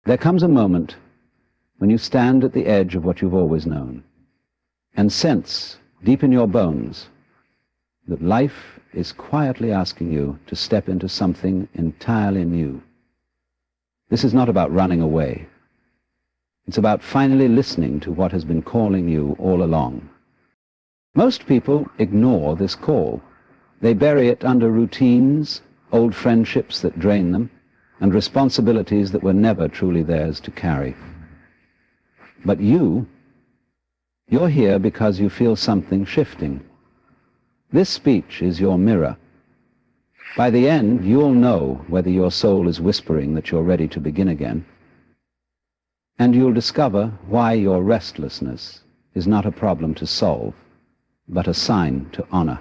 There comes a moment when you stand at the edge of what you've always known and sense deep in your bones that life is quietly asking you to step into something entirely new. This is not about running away. It's about finally listening to what has been calling you all along. Most people ignore this call. They bury it under routines, old friendships that drain them, and responsibilities that were never truly theirs to carry. But you're here because you feel something shifting. This speech is your mirror. By the end, you'll know whether your soul is whispering that you're ready to begin again, and you'll discover why your restlessness is not a problem to solve, but a sign to honor.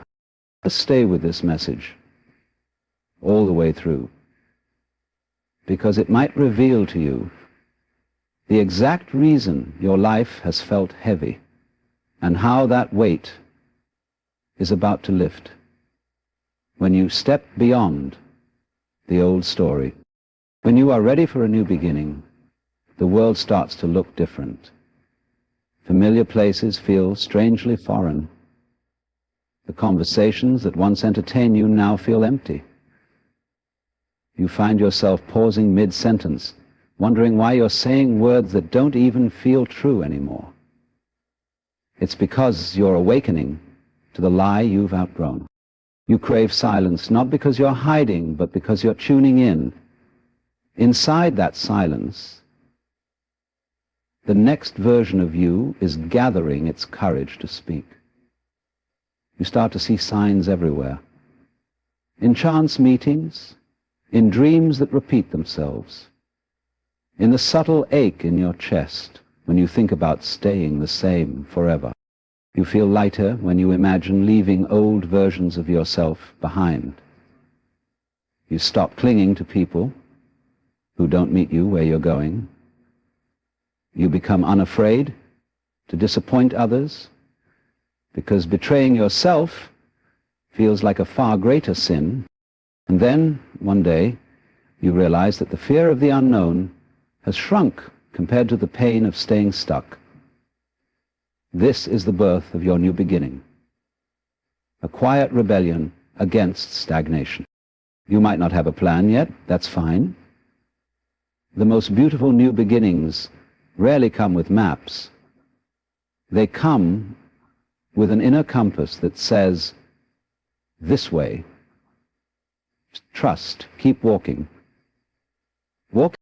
Just stay with this message all the way through, because it might reveal to you the exact reason your life has felt heavy and how that weight is about to lift when you step beyond the old story. When you are ready for a new beginning, the world starts to look different. Familiar places feel strangely foreign. The conversations that once entertained you now feel empty. You find yourself pausing mid-sentence, wondering why you're saying words that don't even feel true anymore. It's because you're awakening to the lie you've outgrown. You crave silence, not because you're hiding, but because you're tuning in. Inside that silence, the next version of you is gathering its courage to speak. You start to see signs everywhere. In chance meetings, in dreams that repeat themselves, in the subtle ache in your chest when you think about staying the same forever. You feel lighter when you imagine leaving old versions of yourself behind. You stop clinging to people who don't meet you where you're going. You become unafraid to disappoint others, because betraying yourself feels like a far greater sin. And then, one day, you realize that the fear of the unknown has shrunk compared to the pain of staying stuck. This is the birth of your new beginning, a quiet rebellion against stagnation. You might not have a plan yet, that's fine. The most beautiful new beginnings rarely come with maps. They come with an inner compass that says, this way. Trust, keep walking. Walk.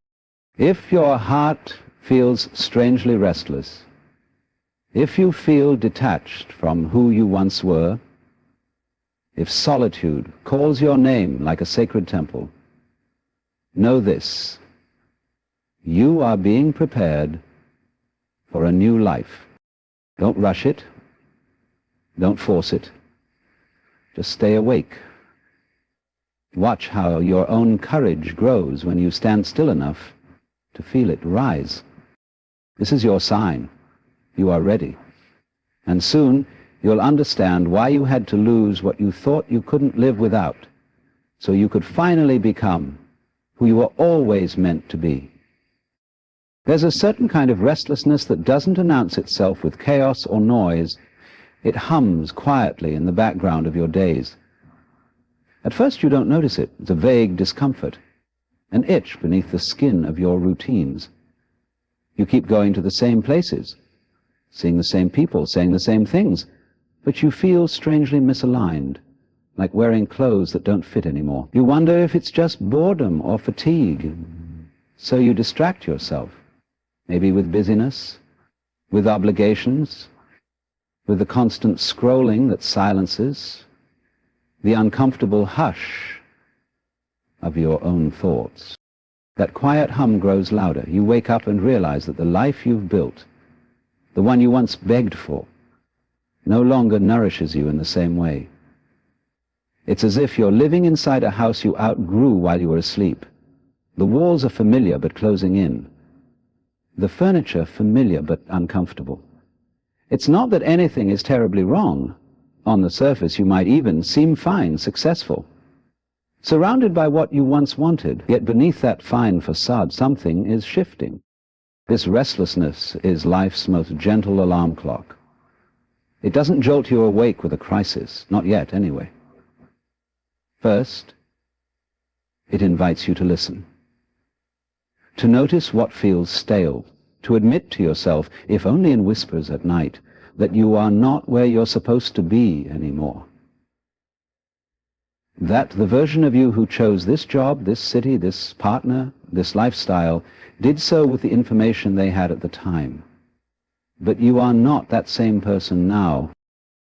If your heart feels strangely restless, if you feel detached from who you once were, if solitude calls your name like a sacred temple, know this: you are being prepared for a new life. Don't rush it. Don't force it. Just stay awake. Watch how your own courage grows when you stand still enough to feel it rise. This is your sign. You are ready. And soon you'll understand why you had to lose what you thought you couldn't live without, so you could finally become who you were always meant to be. There's a certain kind of restlessness that doesn't announce itself with chaos or noise. It hums quietly in the background of your days. At first you don't notice it. It's a vague discomfort, an itch beneath the skin of your routines. You keep going to the same places, seeing the same people, saying the same things, but you feel strangely misaligned, like wearing clothes that don't fit anymore. You wonder if it's just boredom or fatigue, so you distract yourself, maybe with busyness, with obligations, with the constant scrolling that silences the uncomfortable hush of your own thoughts. That quiet hum grows louder. You wake up and realize that the life you've built, the one you once begged for, no longer nourishes you in the same way. It's as if you're living inside a house you outgrew while you were asleep. The walls are familiar but closing in. The furniture familiar but uncomfortable. It's not that anything is terribly wrong. On the surface you might even seem fine, successful. surrounded by what you once wanted, yet beneath that fine facade something is shifting. This restlessness is life's most gentle alarm clock. It doesn't jolt you awake with a crisis, not yet anyway. First, it invites you to listen, to notice what feels stale, to admit to yourself, if only in whispers at night, that you are not where you're supposed to be anymore. That the version of you who chose this job, this city, this partner, this lifestyle, did so with the information they had at the time. But you are not that same person now,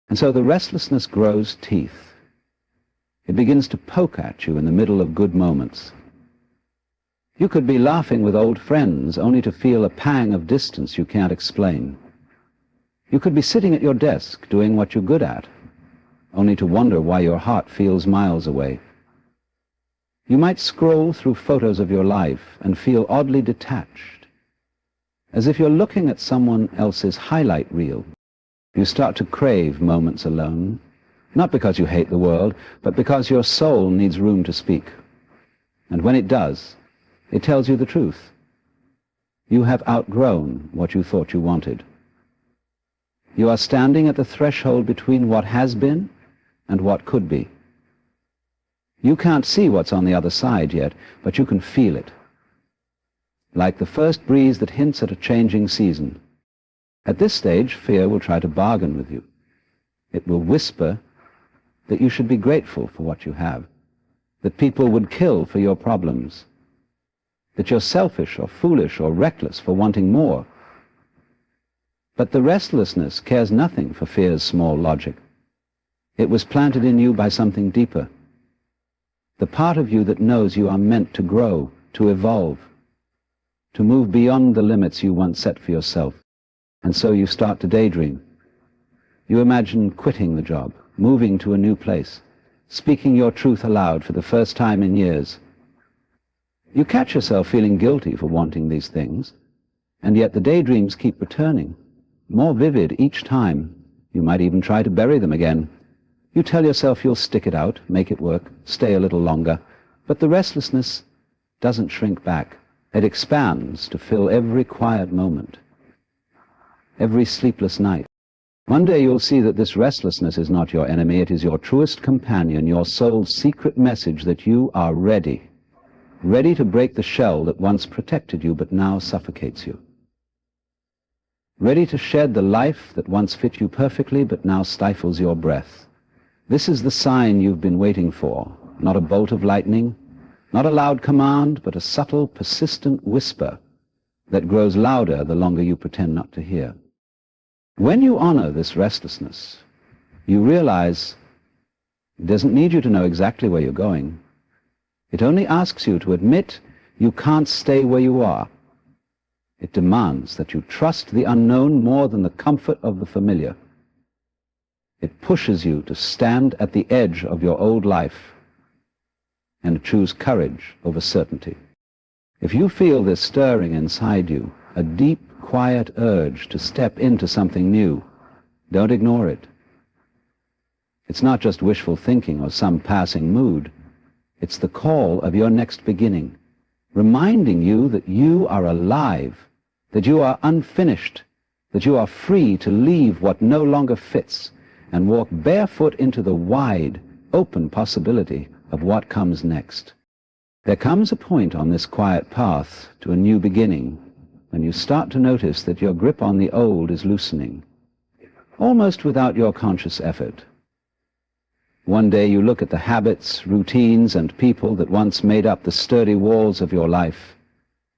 and so the restlessness grows teeth. It begins to poke at you in the middle of good moments. You could be laughing with old friends only to feel a pang of distance you can't explain. You could be sitting at your desk doing what you're good at, only to wonder why your heart feels miles away. You might scroll through photos of your life and feel oddly detached, as if you're looking at someone else's highlight reel. You start to crave moments alone, not because you hate the world, but because your soul needs room to speak. And when it does, it tells you the truth. You have outgrown what you thought you wanted. You are standing at the threshold between what has been and what could be. You can't see what's on the other side yet, but you can feel it. Like the first breeze that hints at a changing season. At this stage, fear will try to bargain with you. It will whisper that you should be grateful for what you have, that people would kill for your problems, that you're selfish or foolish or reckless for wanting more. But the restlessness cares nothing for fear's small logic. It was planted in you by something deeper. The part of you that knows you are meant to grow, to evolve, to move beyond the limits you once set for yourself. And so you start to daydream. You imagine quitting the job, moving to a new place, speaking your truth aloud for the first time in years. You catch yourself feeling guilty for wanting these things, and yet the daydreams keep returning, more vivid each time. You might even try to bury them again. You tell yourself you'll stick it out, make it work, stay a little longer, but the restlessness doesn't shrink back. It expands to fill every quiet moment, every sleepless night. One day you'll see that this restlessness is not your enemy, it is your truest companion, your soul's secret message that you are ready, ready to break the shell that once protected you but now suffocates you. Ready to shed the life that once fit you perfectly but now stifles your breath. This is the sign you've been waiting for, not a bolt of lightning, not a loud command, but a subtle, persistent whisper that grows louder the longer you pretend not to hear. When you honor this restlessness, you realize it doesn't need you to know exactly where you're going. It only asks you to admit you can't stay where you are. It demands that you trust the unknown more than the comfort of the familiar. It pushes you to stand at the edge of your old life and choose courage over certainty. If you feel this stirring inside you, a deep, quiet urge to step into something new, don't ignore it. It's not just wishful thinking or some passing mood. It's the call of your next beginning, reminding you that you are alive, that you are unfinished, that you are free to leave what no longer fits and walk barefoot into the wide, open possibility of what comes next. There comes a point on this quiet path to a new beginning when you start to notice that your grip on the old is loosening, almost without your conscious effort. One day you look at the habits, routines, and people that once made up the sturdy walls of your life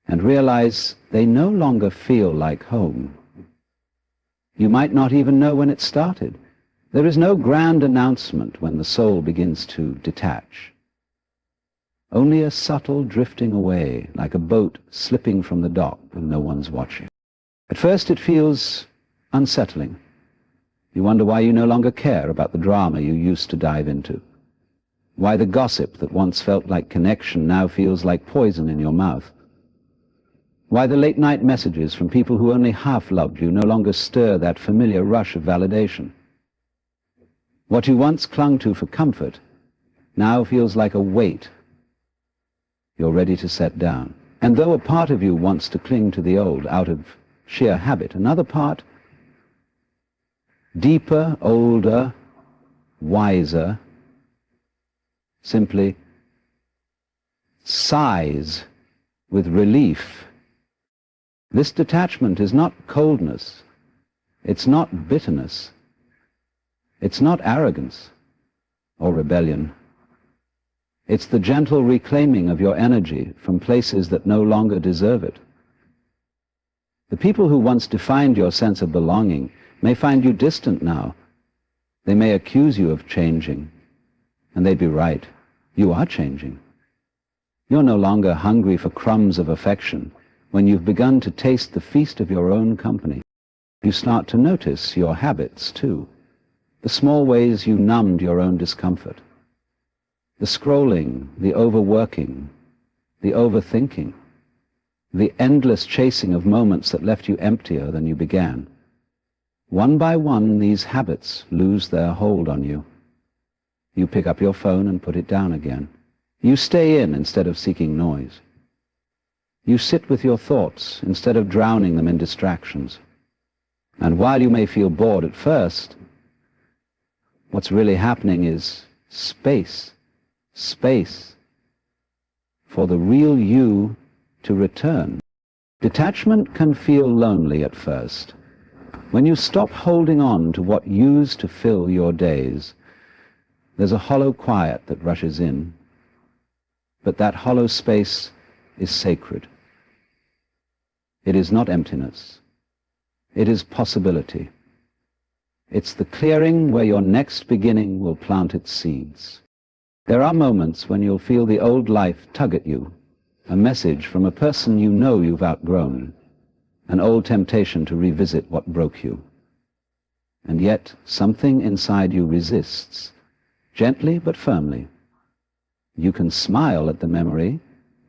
and realize they no longer feel like home. You might not even know when it started. There is no grand announcement when the soul begins to detach. Only a subtle drifting away, like a boat slipping from the dock when no one's watching. At first it feels unsettling. You wonder why you no longer care about the drama you used to dive into. Why the gossip that once felt like connection now feels like poison in your mouth. Why the late-night messages from people who only half loved you no longer stir that familiar rush of validation. What you once clung to for comfort now feels like a weight you're ready to set down. And though a part of you wants to cling to the old out of sheer habit, another part, deeper, older, wiser, simply sighs with relief. This detachment is not coldness, it's not bitterness, it's not arrogance or rebellion. It's the gentle reclaiming of your energy from places that no longer deserve it. The people who once defined your sense of belonging may find you distant now. They may accuse you of changing, and they'd be right. You are changing. You're no longer hungry for crumbs of affection. When you've begun to taste the feast of your own company, you start to notice your habits too, the small ways you numbed your own discomfort, the scrolling, the overworking, the overthinking, the endless chasing of moments that left you emptier than you began. One by one, these habits lose their hold on you. You pick up your phone and put it down again. You stay in instead of seeking noise. You sit with your thoughts instead of drowning them in distractions. And while you may feel bored at first, what's really happening is space for the real you to return. Detachment can feel lonely at first. When you stop holding on to what used to fill your days, there's a hollow quiet that rushes in. But that hollow space is sacred. It is not emptiness. It is possibility. It's the clearing where your next beginning will plant its seeds. There are moments when you'll feel the old life tug at you, a message from a person you know you've outgrown, an old temptation to revisit what broke you. And yet something inside you resists, gently but firmly. You can smile at the memory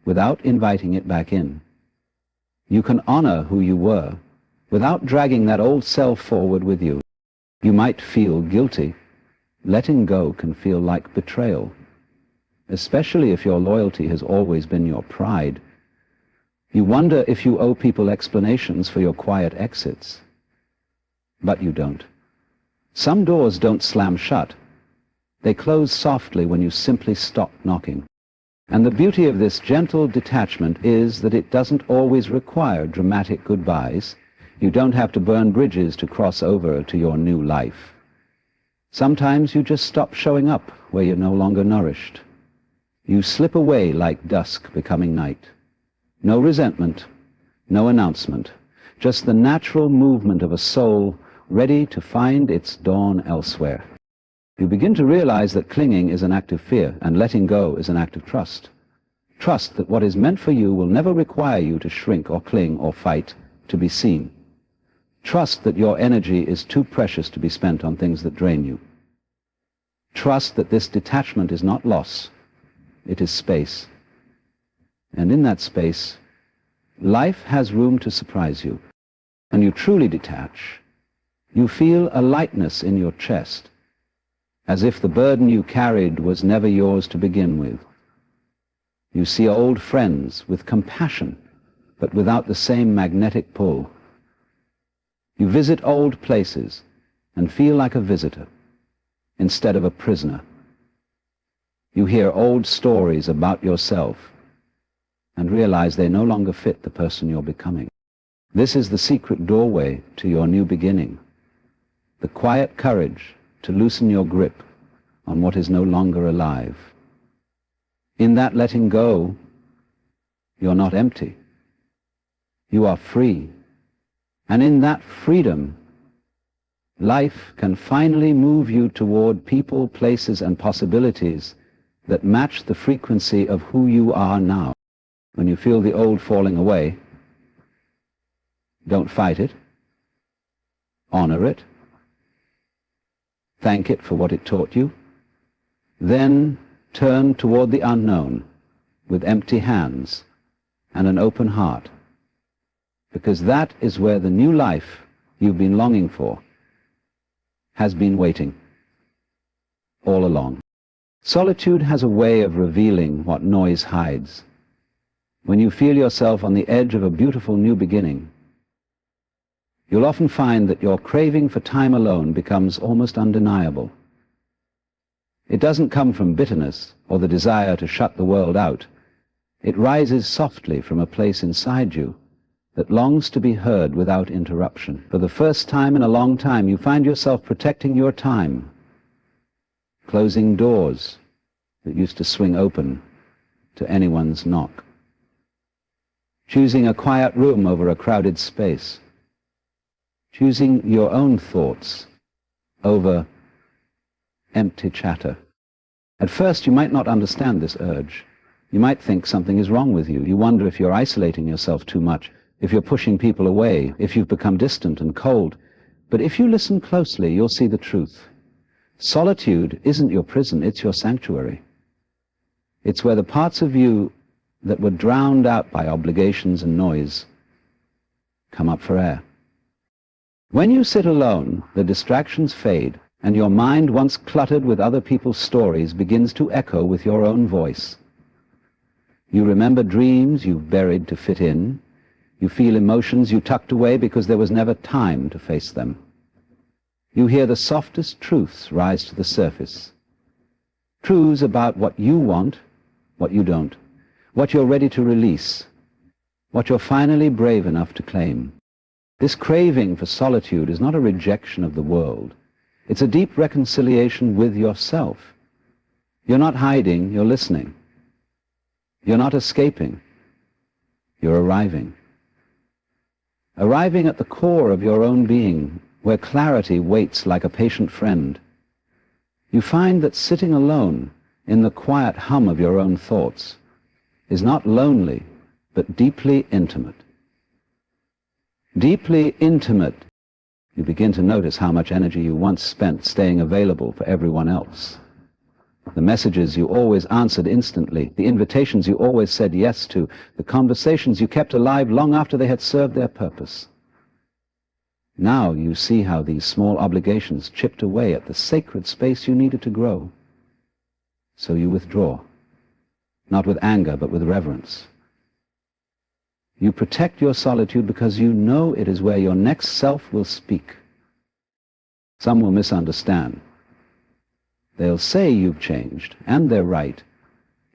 without inviting it back in. You can honor who you were without dragging that old self forward with you. You might feel guilty. Letting go can feel like betrayal, especially if your loyalty has always been your pride. You wonder if you owe people explanations for your quiet exits. But you don't. Some doors don't slam shut. They close softly when you simply stop knocking. And the beauty of this gentle detachment is that it doesn't always require dramatic goodbyes. You don't have to burn bridges to cross over to your new life. Sometimes you just stop showing up where you're no longer nourished. You slip away like dusk becoming night. No resentment, no announcement, just the natural movement of a soul ready to find its dawn elsewhere. You begin to realize that clinging is an act of fear and letting go is an act of trust. Trust that what is meant for you will never require you to shrink or cling or fight to be seen. Trust that your energy is too precious to be spent on things that drain you. Trust that this detachment is not loss, it is space. And in that space, life has room to surprise you. When you truly detach, you feel a lightness in your chest, as if the burden you carried was never yours to begin with. You see old friends with compassion, but without the same magnetic pull. You visit old places and feel like a visitor instead of a prisoner. You hear old stories about yourself and realize they no longer fit the person you're becoming. This is the secret doorway to your new beginning, the quiet courage to loosen your grip on what is no longer alive. In that letting go, you're not empty. You are free. And in that freedom, life can finally move you toward people, places, and possibilities that match the frequency of who you are now. When you feel the old falling away, don't fight it. Honor it. Thank it for what it taught you. Then turn toward the unknown with empty hands and an open heart, because that is where the new life you've been longing for has been waiting all along. Solitude has a way of revealing what noise hides. when you feel yourself on the edge of a beautiful new beginning, you'll often find that your craving for time alone becomes almost undeniable. It doesn't come from bitterness or the desire to shut the world out. It rises softly from a place inside you that longs to be heard without interruption. For the first time in a long time, you find yourself protecting your time, closing doors that used to swing open to anyone's knock, choosing a quiet room over a crowded space, choosing your own thoughts over empty chatter. At first, you might not understand this urge. You might think something is wrong with you. You wonder if you're isolating yourself too much, if you're pushing people away, if you've become distant and cold. But if you listen closely, you'll see the truth. Solitude isn't your prison, it's your sanctuary. It's where the parts of you that were drowned out by obligations and noise come up for air. When you sit alone, the distractions fade, and your mind, once cluttered with other people's stories, begins to echo with your own voice. You remember dreams you've buried to fit in. You feel emotions you tucked away because there was never time to face them. You hear the softest truths rise to the surface. Truths about what you want, what you don't, what you're ready to release, what you're finally brave enough to claim. This craving for solitude is not a rejection of the world. It's a deep reconciliation with yourself. You're not hiding, you're listening. You're not escaping, you're arriving. Arriving at the core of your own being, where clarity waits like a patient friend. You find that sitting alone in the quiet hum of your own thoughts is not lonely, but deeply intimate. Deeply intimate, you begin to notice how much energy you once spent staying available for everyone else. The messages you always answered instantly, the invitations you always said yes to, the conversations you kept alive long after they had served their purpose. Now you see how these small obligations chipped away at the sacred space you needed to grow. So you withdraw, not with anger, but with reverence. You protect your solitude because you know it is where your next self will speak. Some will misunderstand. They'll say you've changed, and they're right.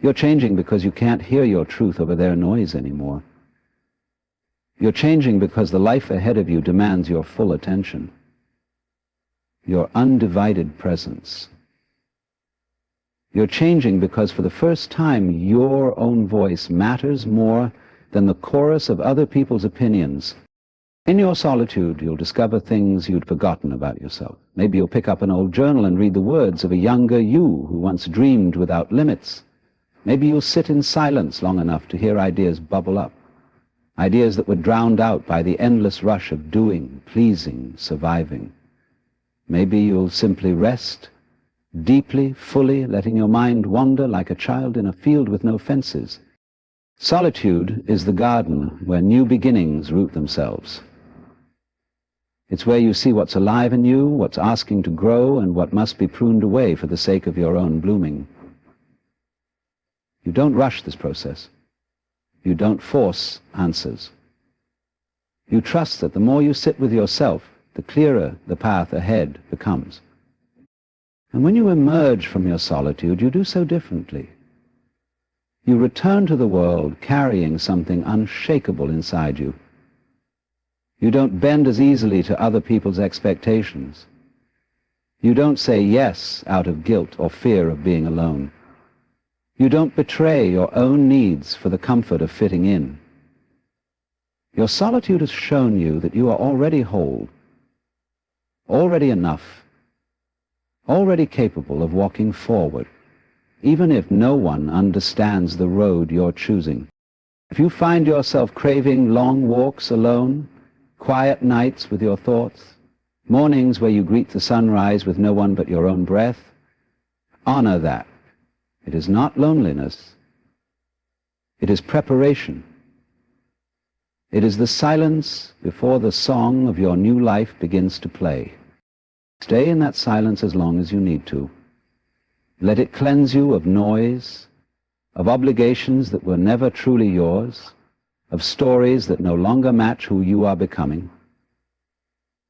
You're changing because you can't hear your truth over their noise anymore. You're changing because the life ahead of you demands your full attention, your undivided presence. You're changing because for the first time your own voice matters more than the chorus of other people's opinions. In your solitude, you'll discover things you'd forgotten about yourself. Maybe you'll pick up an old journal and read the words of a younger you who once dreamed without limits. Maybe you'll sit in silence long enough to hear ideas bubble up, ideas that were drowned out by the endless rush of doing, pleasing, surviving. Maybe you'll simply rest, deeply, fully, letting your mind wander like a child in a field with no fences. Solitude is the garden where new beginnings root themselves. It's where you see what's alive in you, what's asking to grow, and what must be pruned away for the sake of your own blooming. You don't rush this process. You don't force answers. You trust that the more you sit with yourself, the clearer the path ahead becomes. And when you emerge from your solitude, you do so differently. You return to the world carrying something unshakable inside you. You don't bend as easily to other people's expectations. You don't say yes out of guilt or fear of being alone. You don't betray your own needs for the comfort of fitting in. Your solitude has shown you that you are already whole, already enough, already capable of walking forward, even if no one understands the road you're choosing. If you find yourself craving long walks alone, quiet nights with your thoughts, mornings where you greet the sunrise with no one but your own breath, honor that. It is not loneliness. It is preparation. It is the silence before the song of your new life begins to play. Stay in that silence as long as you need to. Let it cleanse you of noise, of obligations that were never truly yours, of stories that no longer match who you are becoming.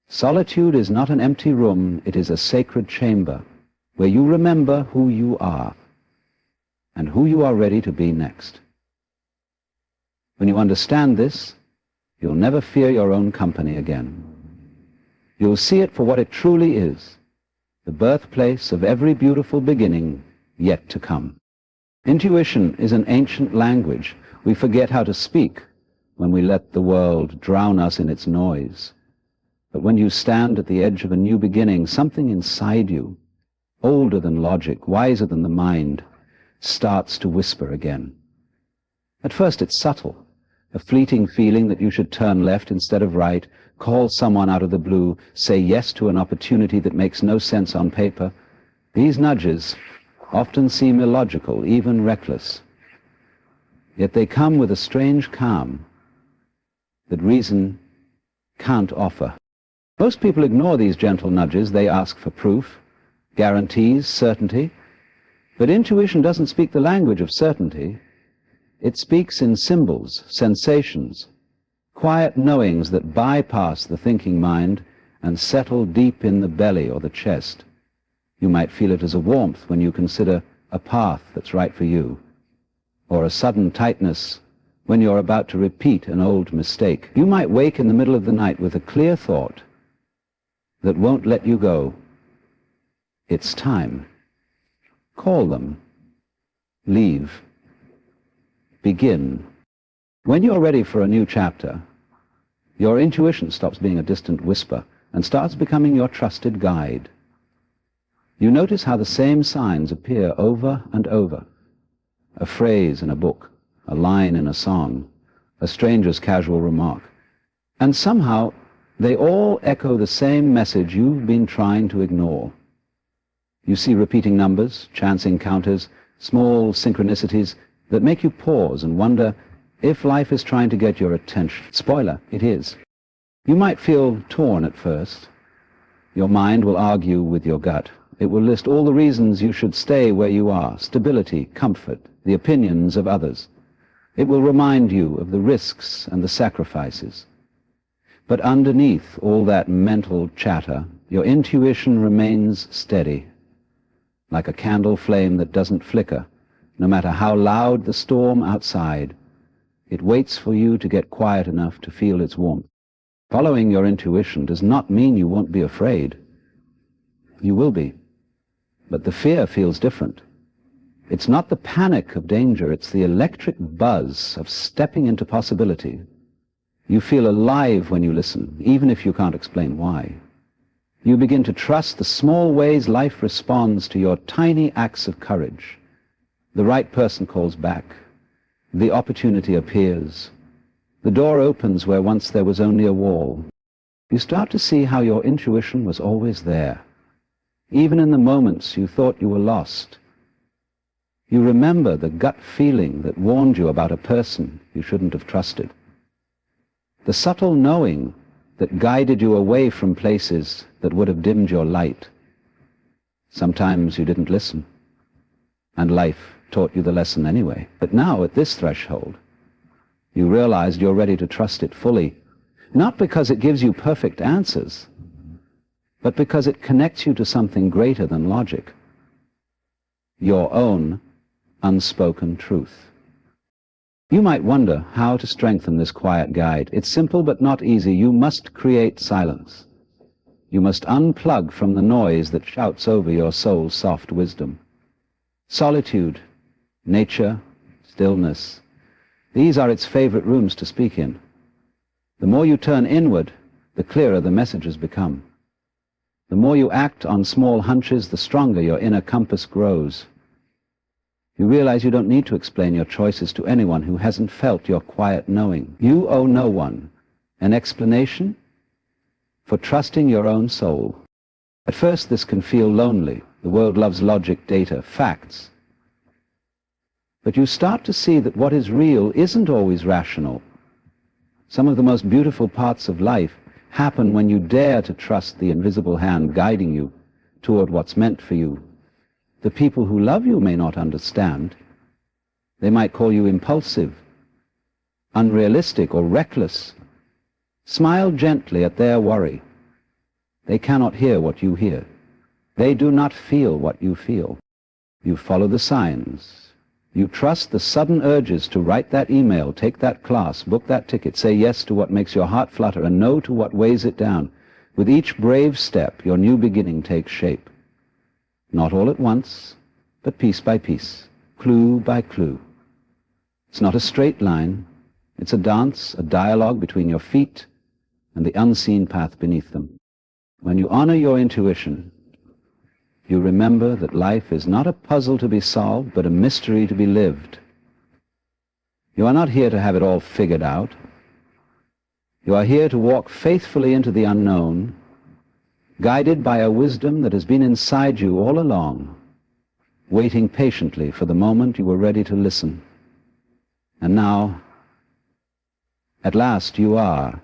Solitude is not an empty room, it is a sacred chamber where you remember who you are and who you are ready to be next. When you understand this, you'll never fear your own company again. You'll see it for what it truly is, the birthplace of every beautiful beginning yet to come. Intuition is an ancient language. We forget how to speak when we let the world drown us in its noise. But when you stand at the edge of a new beginning, something inside you, older than logic, wiser than the mind, starts to whisper again. At first it's subtle, a fleeting feeling that you should turn left instead of right, call someone out of the blue, say yes to an opportunity that makes no sense on paper. These nudges often seem illogical, even reckless. Yet they come with a strange calm that reason can't offer. Most people ignore these gentle nudges. They ask for proof, guarantees, certainty. But intuition doesn't speak the language of certainty. It speaks in symbols, sensations, quiet knowings that bypass the thinking mind and settle deep in the belly or the chest. You might feel it as a warmth when you consider a path that's right for you, or a sudden tightness when you're about to repeat an old mistake. You might wake in the middle of the night with a clear thought that won't let you go. It's time. Call them. Leave. Begin. When you're ready for a new chapter, your intuition stops being a distant whisper and starts becoming your trusted guide. You notice how the same signs appear over and over. A phrase in a book, a line in a song, a stranger's casual remark. And somehow they all echo the same message you've been trying to ignore. You see repeating numbers, chance encounters, small synchronicities that make you pause and wonder if life is trying to get your attention. Spoiler, it is. You might feel torn at first. Your mind will argue with your gut. It will list all the reasons you should stay where you are: stability, comfort, the opinions of others. It will remind you of the risks and the sacrifices. But underneath all that mental chatter, your intuition remains steady, like a candle flame that doesn't flicker, no matter how loud the storm outside. It waits for you to get quiet enough to feel its warmth. Following your intuition does not mean you won't be afraid. You will be. But the fear feels different. It's not the panic of danger, it's the electric buzz of stepping into possibility. You feel alive when you listen, even if you can't explain why. You begin to trust the small ways life responds to your tiny acts of courage. The right person calls back. The opportunity appears. The door opens where once there was only a wall. You start to see how your intuition was always there, even in the moments you thought you were lost. You remember the gut feeling that warned you about a person you shouldn't have trusted. The subtle knowing that guided you away from places that would have dimmed your light. Sometimes you didn't listen, and life taught you the lesson anyway. But now, at this threshold, you realized you're ready to trust it fully, not because it gives you perfect answers, but because it connects you to something greater than logic, your own unspoken truth. You might wonder how to strengthen this quiet guide. It's simple but not easy. You must create silence. You must unplug from the noise that shouts over your soul's soft wisdom. Solitude, nature, stillness, these are its favorite rooms to speak in. The more you turn inward, the clearer the messages become. The more you act on small hunches, the stronger your inner compass grows. You realize you don't need to explain your choices to anyone who hasn't felt your quiet knowing. You owe no one an explanation for trusting your own soul. At first this can feel lonely. The world loves logic, data, facts. But you start to see that what is real isn't always rational. Some of the most beautiful parts of life happen when you dare to trust the invisible hand guiding you toward what's meant for you. The people who love you may not understand, They might call you impulsive, unrealistic, or reckless. Smile gently at their worry. They cannot hear what you hear. They do not feel what you feel. You follow the signs. You trust the sudden urges to write that email, take that class, book that ticket, say yes to what makes your heart flutter, and no to what weighs it down. With each brave step, your new beginning takes shape. Not all at once, but piece by piece, clue by clue. It's not a straight line. It's a dance, a dialogue between your feet and the unseen path beneath them. When you honor your intuition, you remember that life is not a puzzle to be solved, but a mystery to be lived. You are not here to have it all figured out. You are here to walk faithfully into the unknown, guided by a wisdom that has been inside you all along, waiting patiently for the moment you were ready to listen. And now, at last, you are.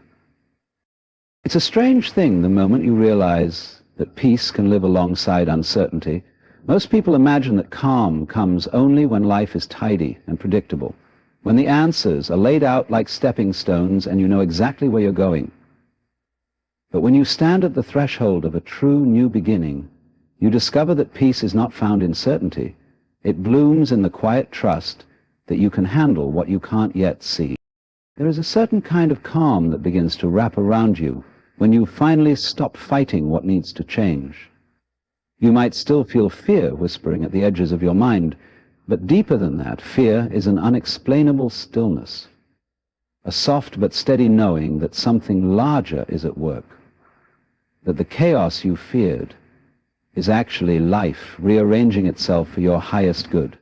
It's a strange thing the moment you realize that peace can live alongside uncertainty. Most people imagine that calm comes only when life is tidy and predictable, when the answers are laid out like stepping stones and you know exactly where you're going. But when you stand at the threshold of a true new beginning, you discover that peace is not found in certainty. It blooms in the quiet trust that you can handle what you can't yet see. There is a certain kind of calm that begins to wrap around you when you finally stop fighting what needs to change. You might still feel fear whispering at the edges of your mind, but deeper than that, fear is an unexplainable stillness, a soft but steady knowing that something larger is at work, that the chaos you feared is actually life rearranging itself for your highest good.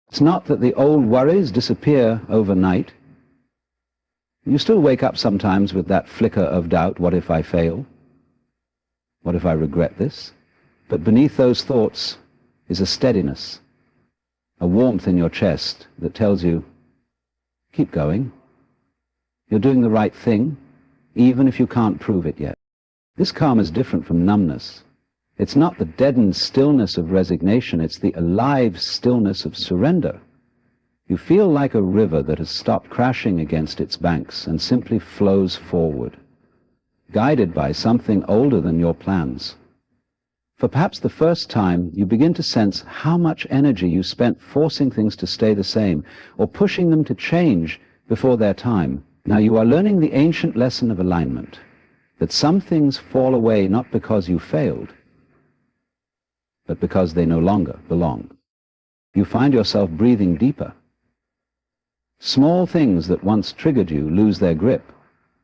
It's not that the old worries disappear overnight. You still wake up sometimes with that flicker of doubt, what if I fail? What if I regret this? But beneath those thoughts is a steadiness, a warmth in your chest that tells you, keep going. You're doing the right thing, even if you can't prove it yet. This calm is different from numbness. It's not the deadened stillness of resignation, it's the alive stillness of surrender. You feel like a river that has stopped crashing against its banks and simply flows forward, guided by something older than your plans. For perhaps the first time, you begin to sense how much energy you spent forcing things to stay the same or pushing them to change before their time. Now you are learning the ancient lesson of alignment, that some things fall away not because you failed, but because they no longer belong. You find yourself breathing deeper. Small things that once triggered you lose their grip.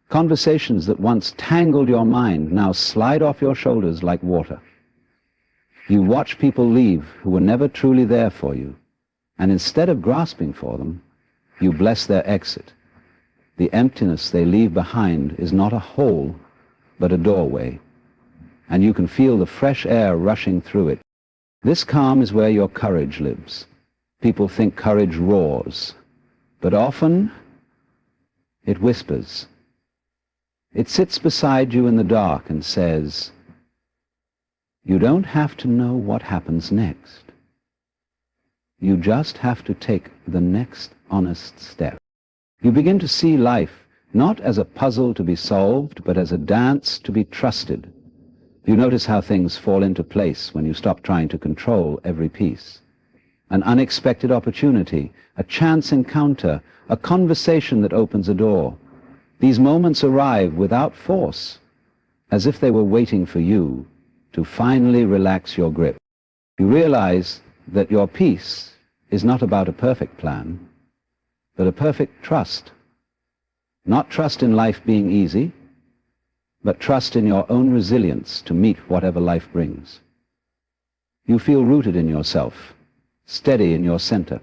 Conversations that once tangled your mind now slide off your shoulders like water. You watch people leave who were never truly there for you, and instead of grasping for them, you bless their exit. The emptiness they leave behind is not a hole, but a doorway, and you can feel the fresh air rushing through it. This calm is where your courage lives. People think courage roars, but often it whispers. It sits beside you in the dark and says, you don't have to know what happens next. You just have to take the next honest step. You begin to see life not as a puzzle to be solved, but as a dance to be trusted. You notice how things fall into place when you stop trying to control every piece. An unexpected opportunity, a chance encounter, a conversation that opens a door. These moments arrive without force, as if they were waiting for you to finally relax your grip. You realize that your peace is not about a perfect plan, but a perfect trust. Not trust in life being easy, but trust in your own resilience to meet whatever life brings. You feel rooted in yourself, steady in your center,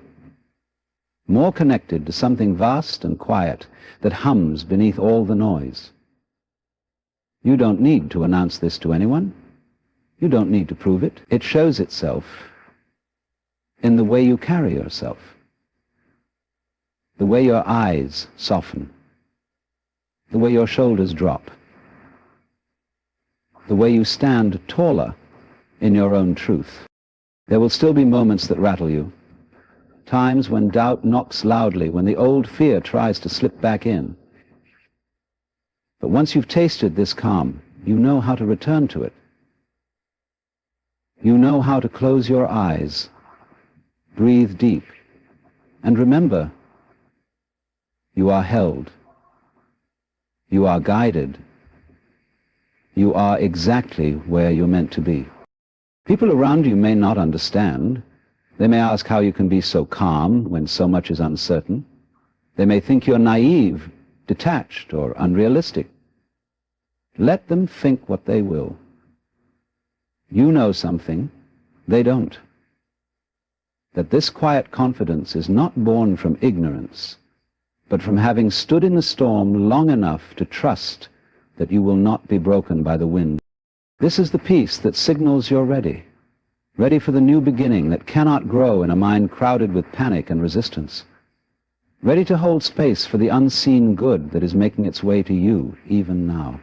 more connected to something vast and quiet that hums beneath all the noise. You don't need to announce this to anyone. You don't need to prove it. It shows itself in the way you carry yourself, the way your eyes soften, the way your shoulders drop, the way you stand taller in your own truth. There will still be moments that rattle you, times when doubt knocks loudly, when the old fear tries to slip back in. But once you've tasted this calm, you know how to return to it. You know how to close your eyes, breathe deep, and remember, you are held. You are guided. You are exactly where you're meant to be. People around you may not understand. They may ask how you can be so calm when so much is uncertain. They may think you're naive, detached, or unrealistic. Let them think what they will. You know something, they don't. That this quiet confidence is not born from ignorance, but from having stood in the storm long enough to trust that you will not be broken by the wind. This is the peace that signals you're ready, ready for the new beginning that cannot grow in a mind crowded with panic and resistance, ready to hold space for the unseen good that is making its way to you even now,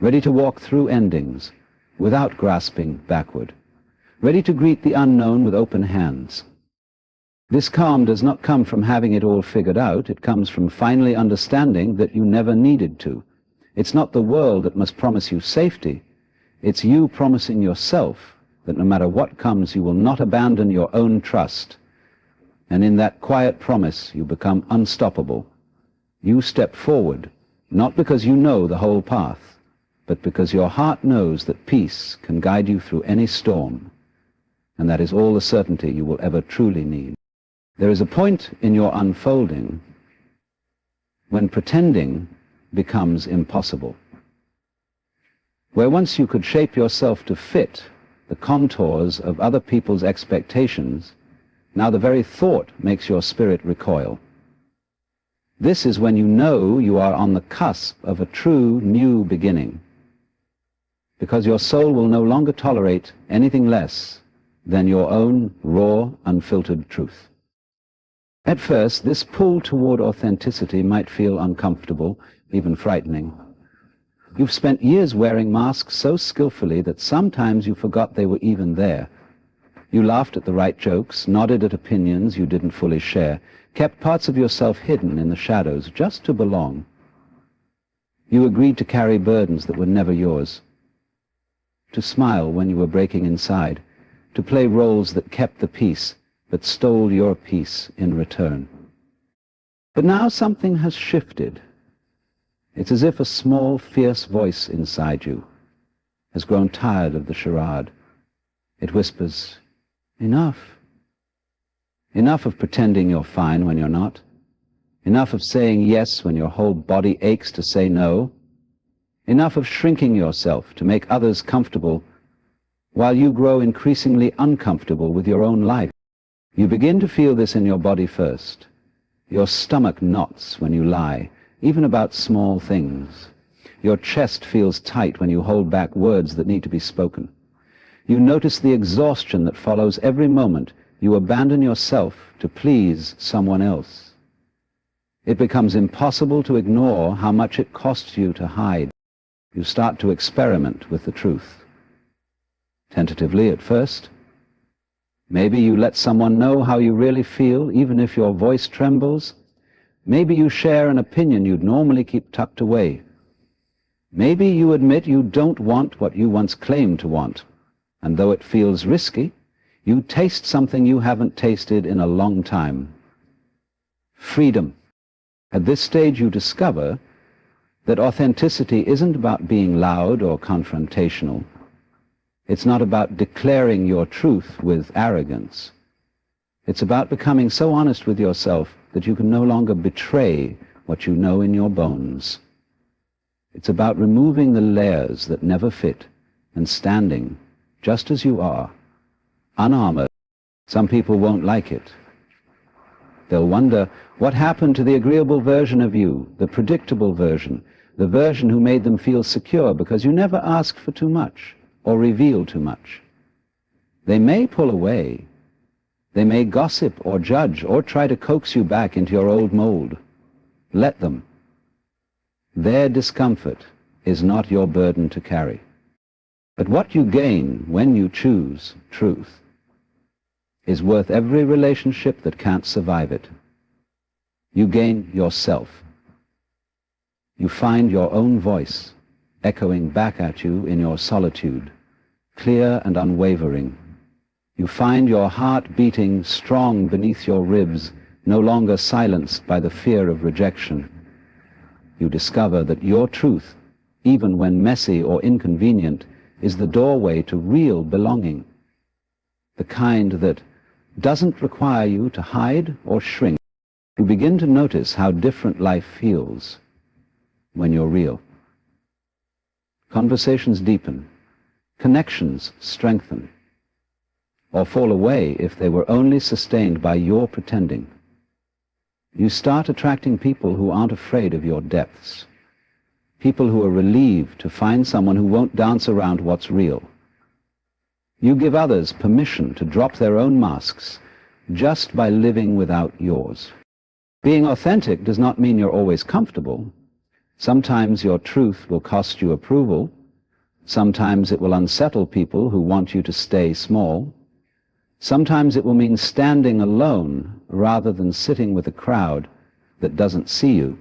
ready to walk through endings without grasping backward, ready to greet the unknown with open hands. This calm does not come from having it all figured out. It comes from finally understanding that you never needed to. It's not the world that must promise you safety. It's you promising yourself that no matter what comes, you will not abandon your own trust. And in that quiet promise, you become unstoppable. You step forward, not because you know the whole path, but because your heart knows that peace can guide you through any storm. And that is all the certainty you will ever truly need. There is a point in your unfolding when pretending becomes impossible, where once you could shape yourself to fit the contours of other people's expectations, now the very thought makes your spirit recoil. This is when you know you are on the cusp of a true new beginning, because your soul will no longer tolerate anything less than your own raw, unfiltered truth. At first, this pull toward authenticity might feel uncomfortable, even frightening. You've spent years wearing masks so skillfully that sometimes you forgot they were even there. You laughed at the right jokes, nodded at opinions you didn't fully share, kept parts of yourself hidden in the shadows just to belong. You agreed to carry burdens that were never yours, to smile when you were breaking inside, to play roles that kept the peace, but stole your peace in return. But now something has shifted. It's as if a small, fierce voice inside you has grown tired of the charade. It whispers, "Enough. Enough of pretending you're fine when you're not. Enough of saying yes when your whole body aches to say no. Enough of shrinking yourself to make others comfortable while you grow increasingly uncomfortable with your own life." You begin to feel this in your body first. Your stomach knots when you lie, even about small things. Your chest feels tight when you hold back words that need to be spoken. You notice the exhaustion that follows every moment you abandon yourself to please someone else. It becomes impossible to ignore how much it costs you to hide. You start to experiment with the truth. Tentatively at first. Maybe you let someone know how you really feel, even if your voice trembles. Maybe you share an opinion you'd normally keep tucked away. Maybe you admit you don't want what you once claimed to want, and though it feels risky, you taste something you haven't tasted in a long time. Freedom. At this stage you discover that authenticity isn't about being loud or confrontational. It's not about declaring your truth with arrogance. It's about becoming so honest with yourself that you can no longer betray what you know in your bones. It's about removing the layers that never fit and standing just as you are, unarmored. Some people won't like it. They'll wonder what happened to the agreeable version of you, the predictable version, the version who made them feel secure because you never asked for too much or reveal too much. They may pull away. They may gossip or judge or try to coax you back into your old mold. Let them. Their discomfort is not your burden to carry. But what you gain when you choose truth is worth every relationship that can't survive it. You gain yourself. You find your own voice echoing back at you in your solitude, clear and unwavering. You find your heart beating strong beneath your ribs, no longer silenced by the fear of rejection. You discover that your truth, even when messy or inconvenient, is the doorway to real belonging, the kind that doesn't require you to hide or shrink. You begin to notice how different life feels when you're real. Conversations deepen, connections strengthen, or fall away if they were only sustained by your pretending. You start attracting people who aren't afraid of your depths, people who are relieved to find someone who won't dance around what's real. You give others permission to drop their own masks just by living without yours. Being authentic does not mean you're always comfortable. Sometimes your truth will cost you approval. Sometimes it will unsettle people who want you to stay small. Sometimes it will mean standing alone rather than sitting with a crowd that doesn't see you.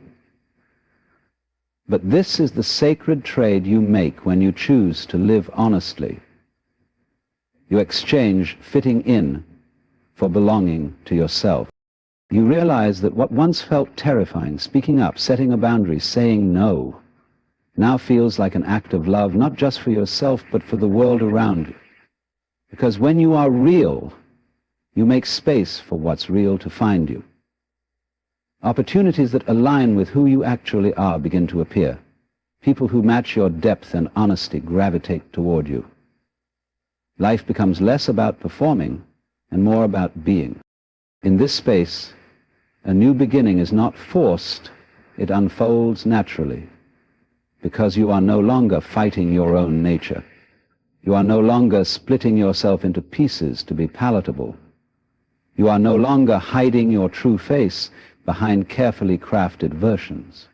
But this is the sacred trade you make when you choose to live honestly. You exchange fitting in for belonging to yourself. You realize that what once felt terrifying, speaking up, setting a boundary, saying no, now feels like an act of love, not just for yourself, but for the world around you. Because when you are real, you make space for what's real to find you. Opportunities that align with who you actually are begin to appear. People who match your depth and honesty gravitate toward you. Life becomes less about performing and more about being. In this space, a new beginning is not forced, it unfolds naturally, because you are no longer fighting your own nature. You are no longer splitting yourself into pieces to be palatable. You are no longer hiding your true face behind carefully crafted versions.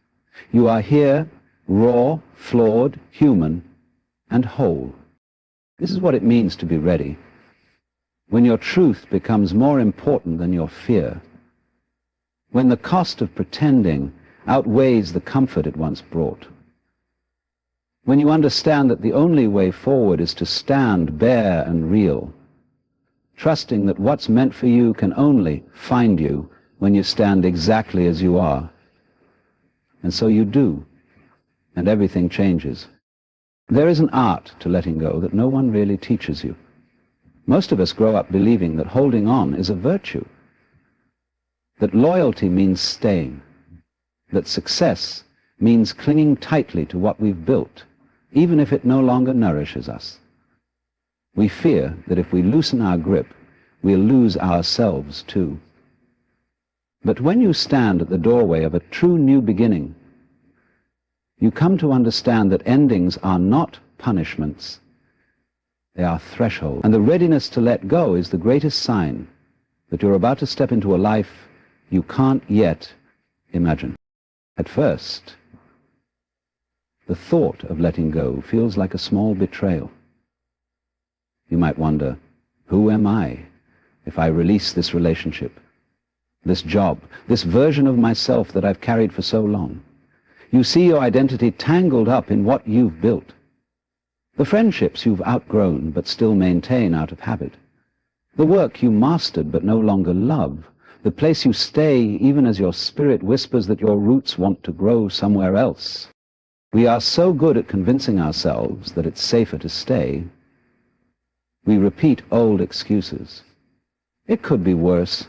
You are here, raw, flawed, human, and whole. This is what it means to be ready. When your truth becomes more important than your fear, when the cost of pretending outweighs the comfort it once brought, when you understand that the only way forward is to stand bare and real, trusting that what's meant for you can only find you when you stand exactly as you are. And so you do, and everything changes. There is an art to letting go that no one really teaches you. Most of us grow up believing that holding on is a virtue, that loyalty means staying, that success means clinging tightly to what we've built, even if it no longer nourishes us. We fear that if we loosen our grip, we'll lose ourselves too. But when you stand at the doorway of a true new beginning, you come to understand that endings are not punishments. They are thresholds. And the readiness to let go is the greatest sign that you're about to step into a life you can't yet imagine. At first, the thought of letting go feels like a small betrayal. You might wonder, who am I if I release this relationship, this job, this version of myself that I've carried for so long? You see your identity tangled up in what you've built, the friendships you've outgrown but still maintain out of habit, the work you mastered but no longer love, the place you stay even as your spirit whispers that your roots want to grow somewhere else. We are so good at convincing ourselves that it's safer to stay. We repeat old excuses. It could be worse.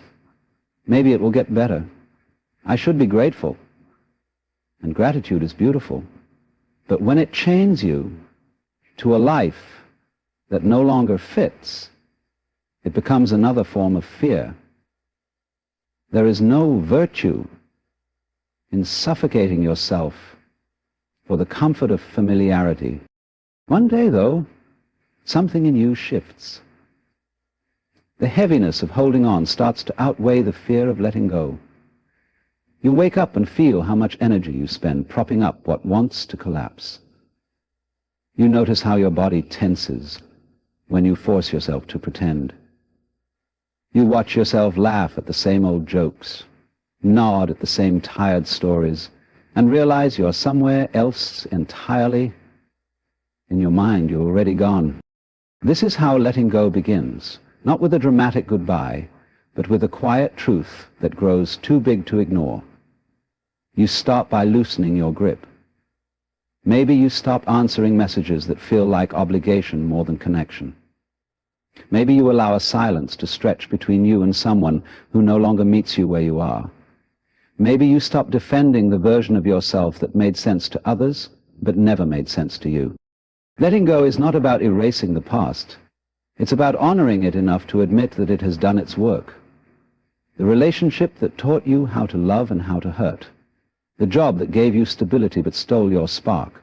Maybe it will get better. I should be grateful. And gratitude is beautiful. But when it chains you to a life that no longer fits, it becomes another form of fear. There is no virtue in suffocating yourself for the comfort of familiarity. One day, though, something in you shifts. The heaviness of holding on starts to outweigh the fear of letting go. You wake up and feel how much energy you spend propping up what wants to collapse. You notice how your body tenses when you force yourself to pretend. You watch yourself laugh at the same old jokes, nod at the same tired stories, and realize you're somewhere else entirely. In your mind, you're already gone. This is how letting go begins, not with a dramatic goodbye, but with a quiet truth that grows too big to ignore. You start by loosening your grip. Maybe you stop answering messages that feel like obligation more than connection. Maybe you allow a silence to stretch between you and someone who no longer meets you where you are. Maybe you stop defending the version of yourself that made sense to others, but never made sense to you. Letting go is not about erasing the past. It's about honoring it enough to admit that it has done its work. The relationship that taught you how to love and how to hurt. The job that gave you stability but stole your spark.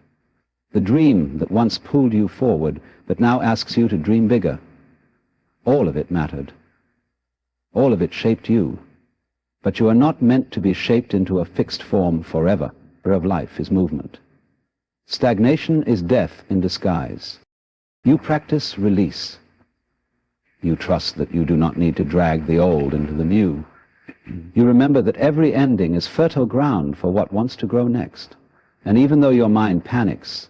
The dream that once pulled you forward but now asks you to dream bigger. All of it mattered. All of it shaped you. But you are not meant to be shaped into a fixed form forever. The of life is movement. Stagnation is death in disguise. You practice release. You trust that you do not need to drag the old into the new. You remember that every ending is fertile ground for what wants to grow next. And even though your mind panics,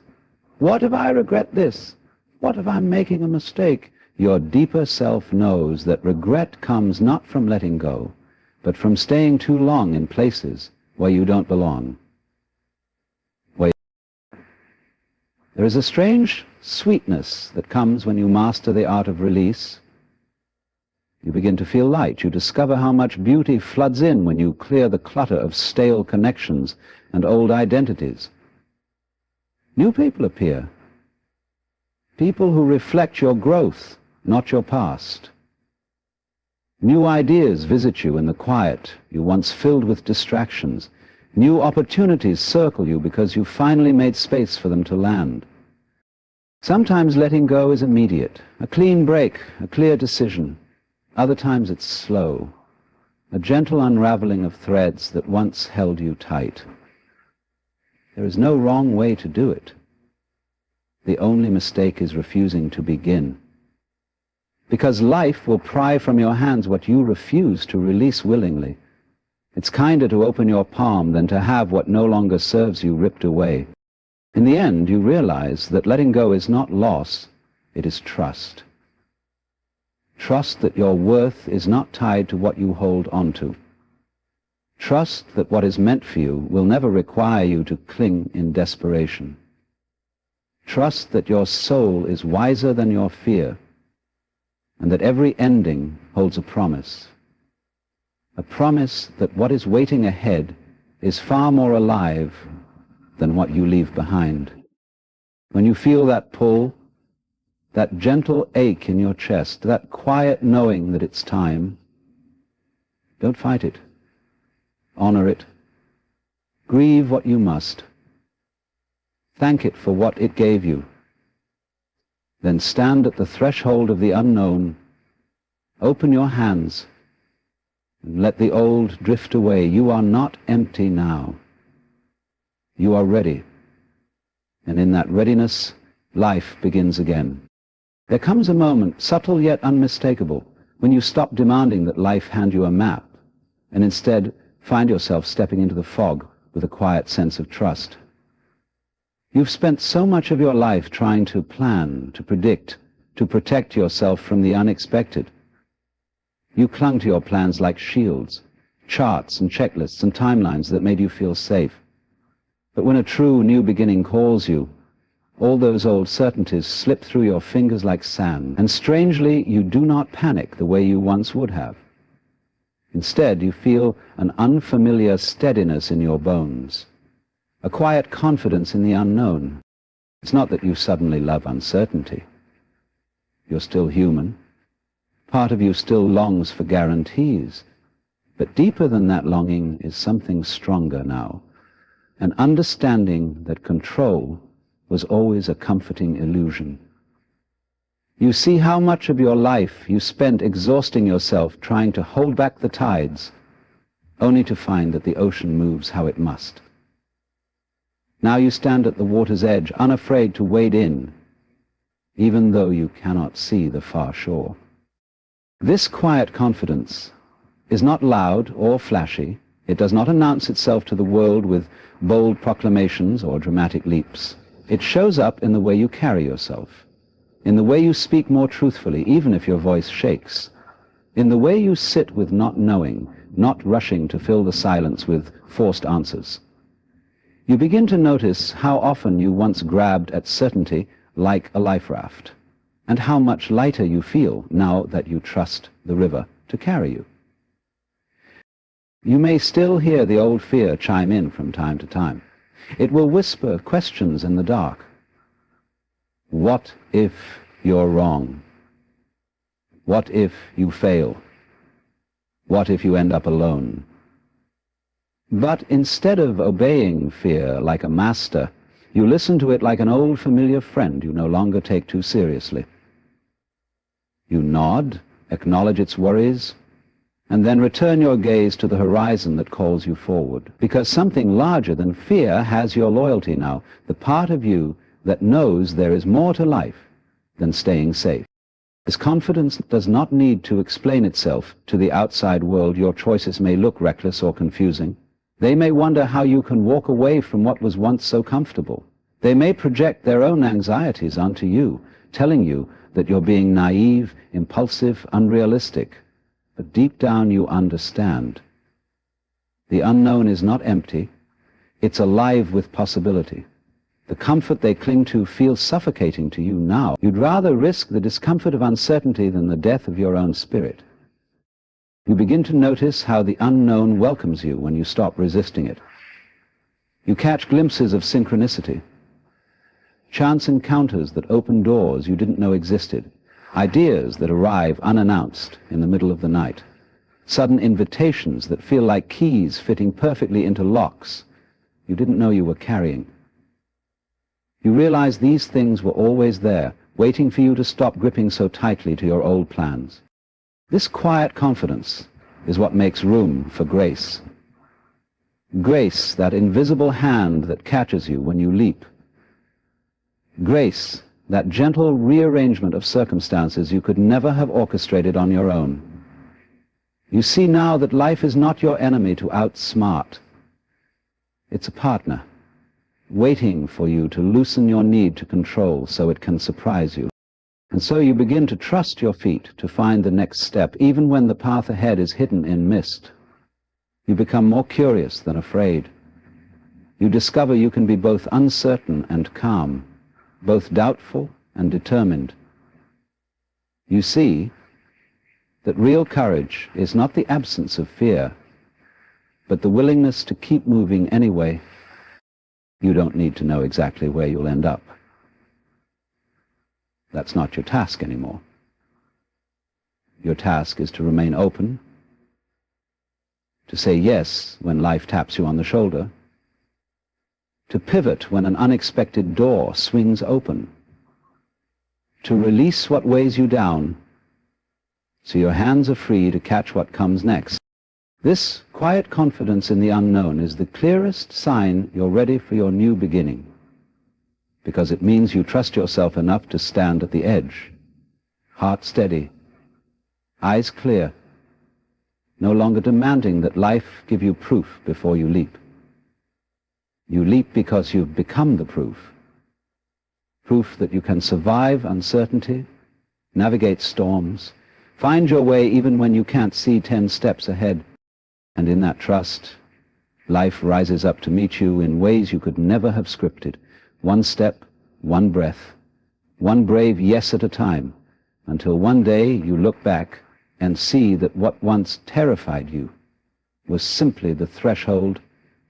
what if I regret this? What if I'm making a mistake? Your deeper self knows that regret comes not from letting go, but from staying too long in places where you don't belong. There is a strange sweetness that comes when you master the art of release. You begin to feel light. You discover how much beauty floods in when you clear the clutter of stale connections and old identities. New people appear. People who reflect your growth, not your past. New ideas visit you in the quiet you once filled with distractions. New opportunities circle you because you finally made space for them to land. Sometimes letting go is immediate, a clean break, a clear decision. Other times it's slow, a gentle unraveling of threads that once held you tight. There is no wrong way to do it. The only mistake is refusing to begin. Because life will pry from your hands what you refuse to release willingly. It's kinder to open your palm than to have what no longer serves you ripped away. In the end, you realize that letting go is not loss, it is trust. Trust that your worth is not tied to what you hold onto. Trust that what is meant for you will never require you to cling in desperation. Trust that your soul is wiser than your fear, and that every ending holds a promise. A promise that what is waiting ahead is far more alive than what you leave behind. When you feel that pull, that gentle ache in your chest, that quiet knowing that it's time, don't fight it. Honor it. Grieve what you must. Thank it for what it gave you. Then stand at the threshold of the unknown, open your hands, and let the old drift away. You are not empty now. You are ready. And in that readiness, life begins again. There comes a moment, subtle yet unmistakable, when you stop demanding that life hand you a map, and instead find yourself stepping into the fog with a quiet sense of trust. You've spent so much of your life trying to plan, to predict, to protect yourself from the unexpected. You clung to your plans like shields, charts and checklists and timelines that made you feel safe. But when a true new beginning calls you, all those old certainties slip through your fingers like sand, and strangely you do not panic the way you once would have. Instead, you feel an unfamiliar steadiness in your bones, a quiet confidence in the unknown. It's not that you suddenly love uncertainty. You're still human. Part of you still longs for guarantees. But deeper than that longing is something stronger now, an understanding that control was always a comforting illusion. You see how much of your life you spent exhausting yourself trying to hold back the tides, only to find that the ocean moves how it must. Now you stand at the water's edge, unafraid to wade in, even though you cannot see the far shore. This quiet confidence is not loud or flashy. It does not announce itself to the world with bold proclamations or dramatic leaps. It shows up in the way you carry yourself, in the way you speak more truthfully, even if your voice shakes, in the way you sit with not knowing, not rushing to fill the silence with forced answers. You begin to notice how often you once grabbed at certainty like a life raft, and how much lighter you feel now that you trust the river to carry you. You may still hear the old fear chime in from time to time. It will whisper questions in the dark. What if you're wrong? What if you fail? What if you end up alone? But instead of obeying fear like a master, you listen to it like an old familiar friend you no longer take too seriously. You nod, acknowledge its worries, and then return your gaze to the horizon that calls you forward, because something larger than fear has your loyalty now, the part of you that knows there is more to life than staying safe. This confidence does not need to explain itself to the outside world. Your choices may look reckless or confusing. They may wonder how you can walk away from what was once so comfortable. They may project their own anxieties onto you, telling you that you're being naive, impulsive, unrealistic. But deep down you understand. The unknown is not empty. It's alive with possibility. The comfort they cling to feels suffocating to you now. You'd rather risk the discomfort of uncertainty than the death of your own spirit. You begin to notice how the unknown welcomes you when you stop resisting it. You catch glimpses of synchronicity, chance encounters that open doors you didn't know existed, ideas that arrive unannounced in the middle of the night, sudden invitations that feel like keys fitting perfectly into locks you didn't know you were carrying. You realize these things were always there, waiting for you to stop gripping so tightly to your old plans. This quiet confidence is what makes room for grace. Grace, that invisible hand that catches you when you leap. Grace, that gentle rearrangement of circumstances you could never have orchestrated on your own. You see now that life is not your enemy to outsmart. It's a partner, waiting for you to loosen your need to control so it can surprise you. And so you begin to trust your feet to find the next step, even when the path ahead is hidden in mist. You become more curious than afraid. You discover you can be both uncertain and calm, both doubtful and determined. You see that real courage is not the absence of fear, but the willingness to keep moving anyway. You don't need to know exactly where you'll end up. That's not your task anymore. Your task is to remain open, to say yes when life taps you on the shoulder, to pivot when an unexpected door swings open, to release what weighs you down so your hands are free to catch what comes next. This quiet confidence in the unknown is the clearest sign you're ready for your new beginning, because it means you trust yourself enough to stand at the edge, heart steady, eyes clear, no longer demanding that life give you proof before you leap. You leap because you've become the proof. Proof that you can survive uncertainty, navigate storms, find your way even when you can't see 10 steps ahead. And in that trust, life rises up to meet you in ways you could never have scripted. One step, one breath, one brave yes at a time, until one day you look back and see that what once terrified you was simply the threshold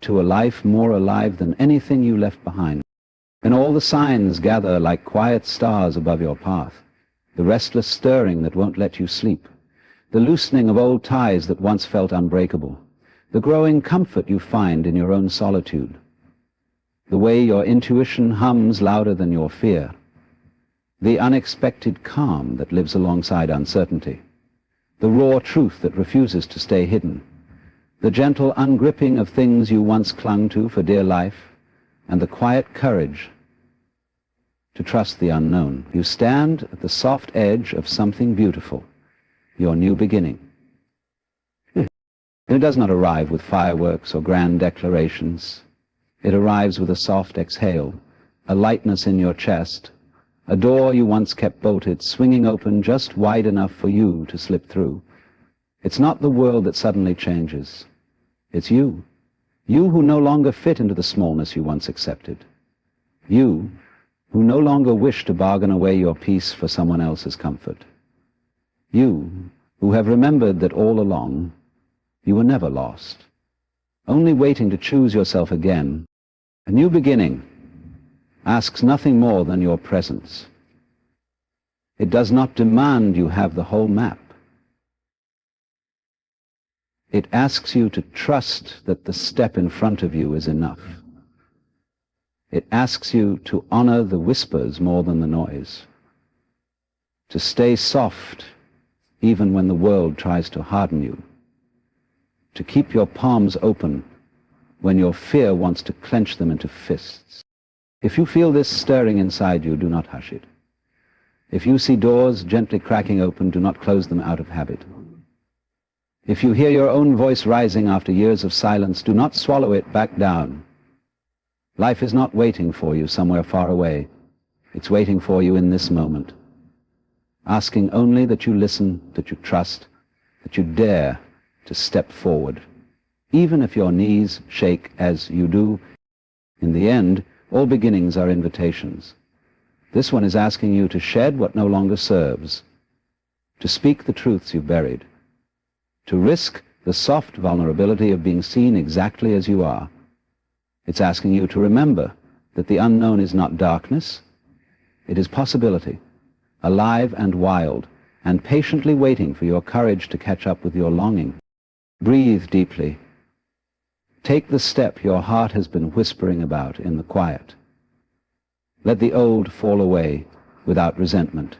to a life more alive than anything you left behind. And all the signs gather like quiet stars above your path, the restless stirring that won't let you sleep, the loosening of old ties that once felt unbreakable, the growing comfort you find in your own solitude, the way your intuition hums louder than your fear, the unexpected calm that lives alongside uncertainty, the raw truth that refuses to stay hidden, the gentle ungripping of things you once clung to for dear life, and the quiet courage to trust the unknown. You stand at the soft edge of something beautiful, your new beginning. It does not arrive with fireworks or grand declarations. It arrives with a soft exhale, a lightness in your chest, a door you once kept bolted swinging open just wide enough for you to slip through. It's not the world that suddenly changes. It's you. You who no longer fit into the smallness you once accepted. You who no longer wish to bargain away your peace for someone else's comfort. You who have remembered that all along you were never lost, only waiting to choose yourself again. A new beginning asks nothing more than your presence. It does not demand you have the whole map. It asks you to trust that the step in front of you is enough. It asks you to honor the whispers more than the noise, to stay soft even when the world tries to harden you, to keep your palms open when your fear wants to clench them into fists. If you feel this stirring inside you, do not hush it. If you see doors gently cracking open, do not close them out of habit. If you hear your own voice rising after years of silence, do not swallow it back down. Life is not waiting for you somewhere far away. It's waiting for you in this moment, asking only that you listen, that you trust, that you dare to step forward. Even if your knees shake as you do, in the end, all beginnings are invitations. This one is asking you to shed what no longer serves, to speak the truths you've buried, to risk the soft vulnerability of being seen exactly as you are. It's asking you to remember that the unknown is not darkness, it is possibility, alive and wild, and patiently waiting for your courage to catch up with your longing. Breathe deeply. Take the step your heart has been whispering about in the quiet. Let the old fall away without resentment.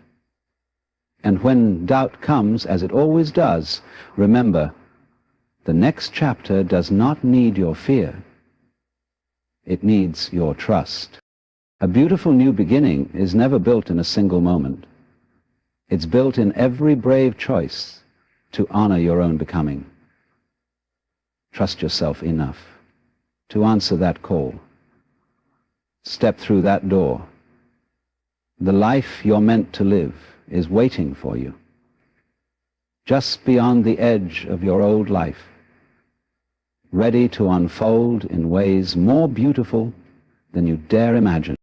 And when doubt comes, as it always does, remember, the next chapter does not need your fear. It needs your trust. A beautiful new beginning is never built in a single moment. It's built in every brave choice to honor your own becoming. Trust yourself enough to answer that call. Step through that door. The life you're meant to live is waiting for you, just beyond the edge of your old life, ready to unfold in ways more beautiful than you dare imagine.